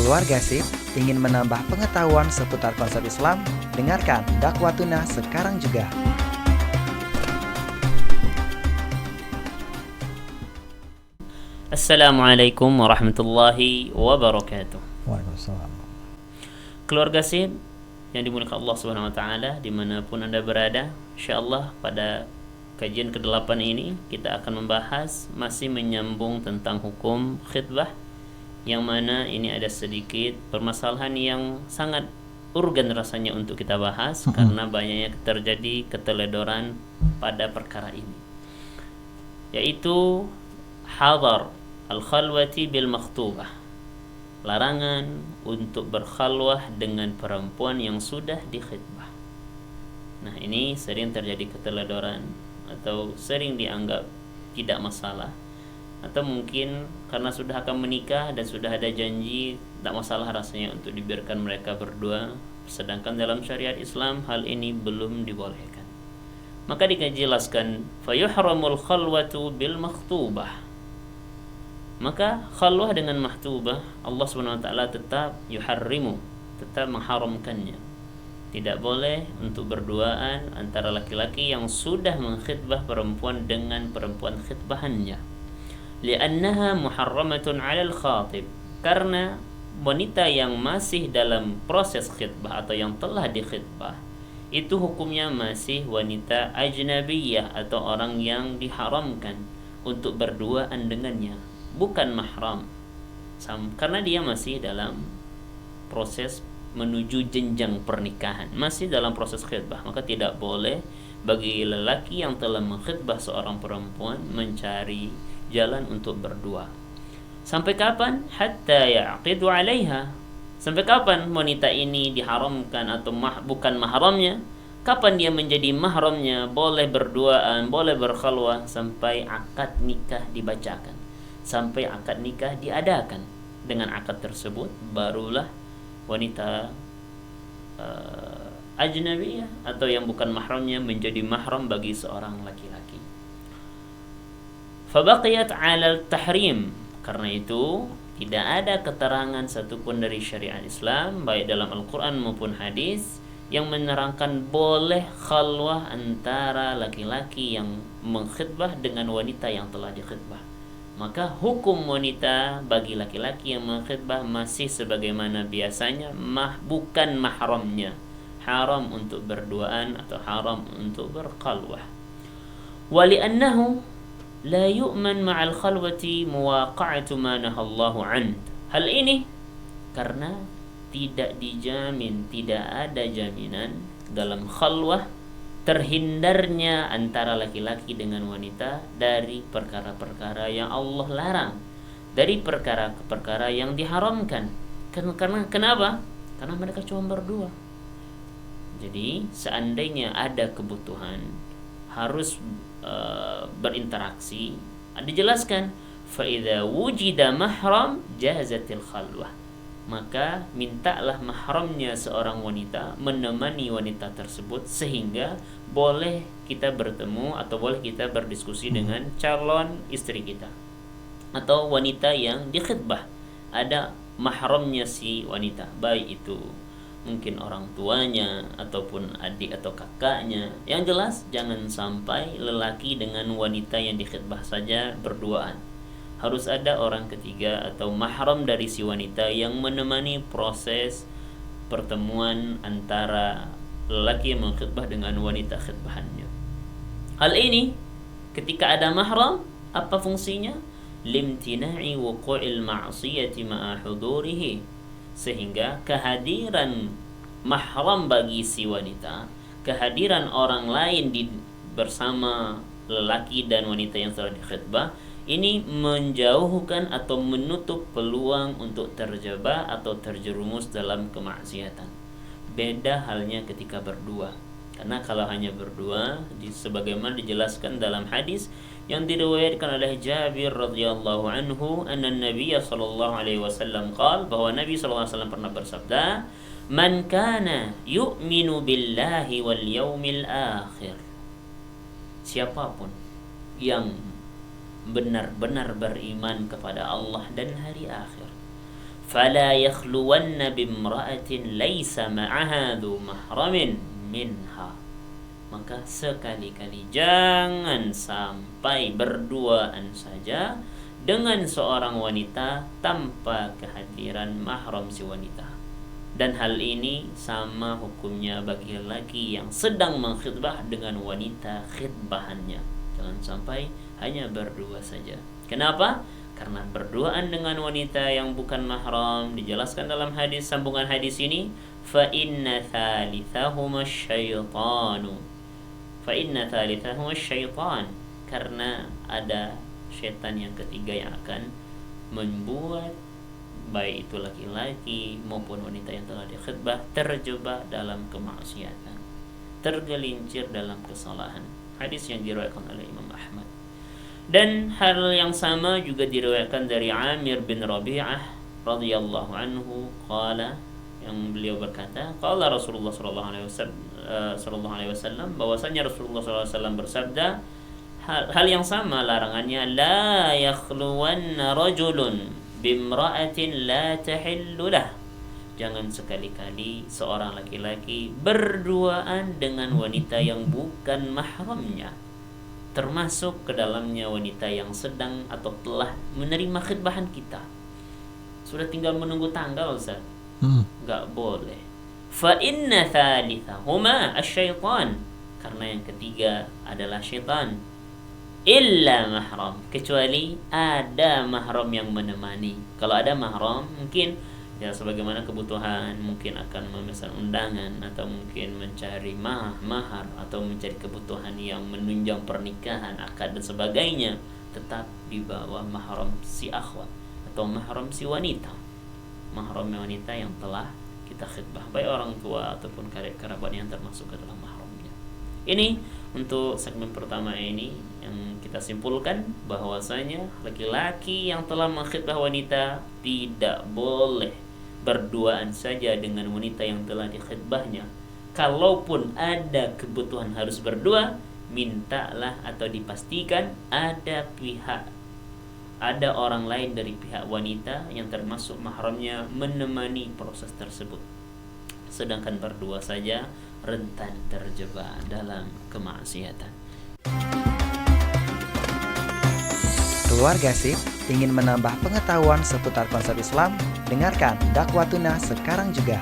Keluarga Sip, ingin menambah pengetahuan seputar konsep Islam? Dengarkan Dakwatuna sekarang juga. Assalamualaikum warahmatullahi wabarakatuh. Waalaikumsalam. Keluarga Sip yang dimuliakan Allah Subhanahu wa taala dimanapun Anda berada, insyaallah pada kajian ke-8 ini kita akan membahas masih menyambung tentang hukum khitbah, yang mana ini ada sedikit permasalahan yang sangat urgen rasanya untuk kita bahas karena banyaknya terjadi keteledoran pada perkara ini, yaitu hadar al-khalwati bil makhtubah, larangan untuk berkhalwah dengan perempuan yang sudah dikhitbah. Nah, ini sering terjadi keteledoran atau sering dianggap tidak masalah, atau mungkin karena sudah akan menikah dan sudah ada janji, tak masalah rasanya untuk dibiarkan mereka berdua, sedangkan dalam syariat Islam hal ini belum dibolehkan. Maka dijelaskan fayuhramul khalwatu bil makhtubah. Maka khalwah dengan mahtubah Allah SWT tetap yuharrimu, tetap mengharamkannya. Tidak boleh untuk berduaan antara laki-laki yang sudah mengkhitbah perempuan dengan perempuan khitbahannya. Li'annaha muharramatun 'alal khatib, karena wanita yang masih dalam proses khitbah atau yang telah dikhitbah itu hukumnya masih wanita ajnabiyah atau orang yang diharamkan untuk berduaan dengannya, bukan mahram, karena dia masih dalam proses menuju jenjang pernikahan, masih dalam proses khitbah. Maka tidak boleh bagi lelaki yang telah mengkhitbah seorang perempuan mencari jalan untuk berdua. Sampai kapan? Hatta ya'qidu 'alaiha. Sampai kapan wanita ini diharamkan atau bukan mahramnya? Kapan dia menjadi mahramnya, boleh berduaan, boleh berkhalwah? Sampai akad nikah dibacakan, sampai akad nikah diadakan. Dengan akad tersebut barulah wanita ajnabiyah atau yang bukan mahramnya menjadi mahram bagi seorang laki-laki. Fabaqiyat 'alal tahrim. Karena itu tidak ada keterangan satupun dari syariat Islam baik dalam Al-Quran maupun hadis yang menerangkan boleh khalwah antara laki-laki yang mengkhitbah dengan wanita yang telah dikhitbah. Maka hukum wanita bagi laki-laki yang mengkhitbah masih sebagaimana biasanya, bukan mahramnya, haram untuk berduaan atau haram untuk berkhalwah. Wali'annahu la yu'man ma'al khalwati muwaqa'atu ma nahallahu an. Hal ini karena tidak dijamin, tidak ada jaminan dalam khalwah terhindarnya antara laki-laki dengan wanita dari perkara-perkara yang Allah larang, dari perkara-perkara yang diharamkan. Karena kenapa? Karena mereka cuma berdua. Jadi seandainya ada kebutuhan harus berinteraksi, dijelaskan fa idza wujida mahram jazatil khalwah. Maka mintalah mahramnya seorang wanita menemani wanita tersebut, sehingga boleh kita bertemu atau boleh kita berdiskusi dengan calon istri kita atau wanita yang dikhitbah. Ada mahramnya si wanita, baik itu mungkin orang tuanya ataupun adik atau kakaknya. Yang jelas jangan sampai lelaki dengan wanita yang dikhitbah saja berduaan. Harus ada orang ketiga atau mahram dari si wanita yang menemani proses pertemuan antara lelaki yang mengkhitbah dengan wanita khitbahannya. Hal ini ketika ada mahram, apa fungsinya? Limtina'i wuqu'il ma'siyati ma'a hudurihi, sehingga kehadiran mahram bagi si wanita, kehadiran orang lain bersama lelaki dan wanita yang telah dikhitbah, ini menjauhkan atau menutup peluang untuk terjebak atau terjerumus dalam kemaksiatan. Beda halnya ketika berdua. Karena kalau hanya berdua, sebagaimana dijelaskan dalam hadis yang diriwayatkan oleh Jabir radhiyallahu anhu, anna Nabi sallallahu alaihi wasallam qala, bahwa Nabi sallallahu alaihi wasallam pernah bersabda, "Man kana yu'minu billahi wal yaumil akhir." Siapapun yang benar-benar beriman kepada Allah dan hari akhir, fala yakhluwanna bimra'atin laisa ma'aha dhu mahramin minha. Maka sekali-kali jangan sampai berduaan saja dengan seorang wanita tanpa kehadiran mahram si wanita. Dan hal ini sama hukumnya bagi lelaki yang sedang mengkhitbah dengan wanita khitbahannya. Jangan sampai hanya berdua saja. Kenapa? Karena berduaan dengan wanita yang bukan mahram dijelaskan dalam hadis, sambungan hadis ini, fa inna thalithahuma syaitanu. Fa inna thalithahuma syaitan, karena ada syaitan yang ketiga yang akan membuat baik itu laki-laki maupun wanita yang telah dikhitbah terjebak dalam kemaksiatan, tergelincir dalam kesalahan. Hadis yang diriwayatkan oleh Imam Ahmad. Dan hal yang sama juga diriwayatkan dari Amir bin Rabi'ah radhiyallahu anhu qala, yang beliau berkata, qala Rasulullah sallallahu alaihi wasallam, bahwasanya Rasulullah sallallahu alaihi wasallam bersabda, hal yang sama larangannya, la yakhluwanna rajulun bimra'atin la tahillu lah. Jangan sekali-kali seorang laki-laki berduaan dengan wanita yang bukan mahramnya, termasuk ke dalamnya wanita yang sedang atau telah menerima khitbahan kita. Sudah tinggal menunggu tanggal, Ustaz. Enggak boleh. Fa inna thalithahuma asyaitan, karena yang ketiga adalah syaitan. Illa mahram, kecuali ada mahram yang menemani. Kalau ada mahram, mungkin ya sebagaimana kebutuhan, mungkin akan memesan undangan, atau mungkin mencari mahar, atau mencari kebutuhan yang menunjang pernikahan, akad dan sebagainya, tetap di bawah mahram si akhwat atau mahram si wanita. Mahram wanita yang telah kita khitbah, baik orang tua ataupun kerabat yang termasuk ke dalam mahramnya. Ini untuk segmen pertama ini yang kita simpulkan bahwasanya laki-laki yang telah mengkhitbah wanita tidak boleh berduaan saja dengan wanita yang telah dikhitbahnya. Kalaupun ada kebutuhan harus berdua, mintalah atau dipastikan ada orang lain dari pihak wanita yang termasuk mahramnya menemani proses tersebut. Sedangkan berdua saja rentan terjebak dalam kemaksiatan. Keluarga Sip ingin menambah pengetahuan seputar konsep Islam? Dengarkan Dakwah Tuna sekarang juga.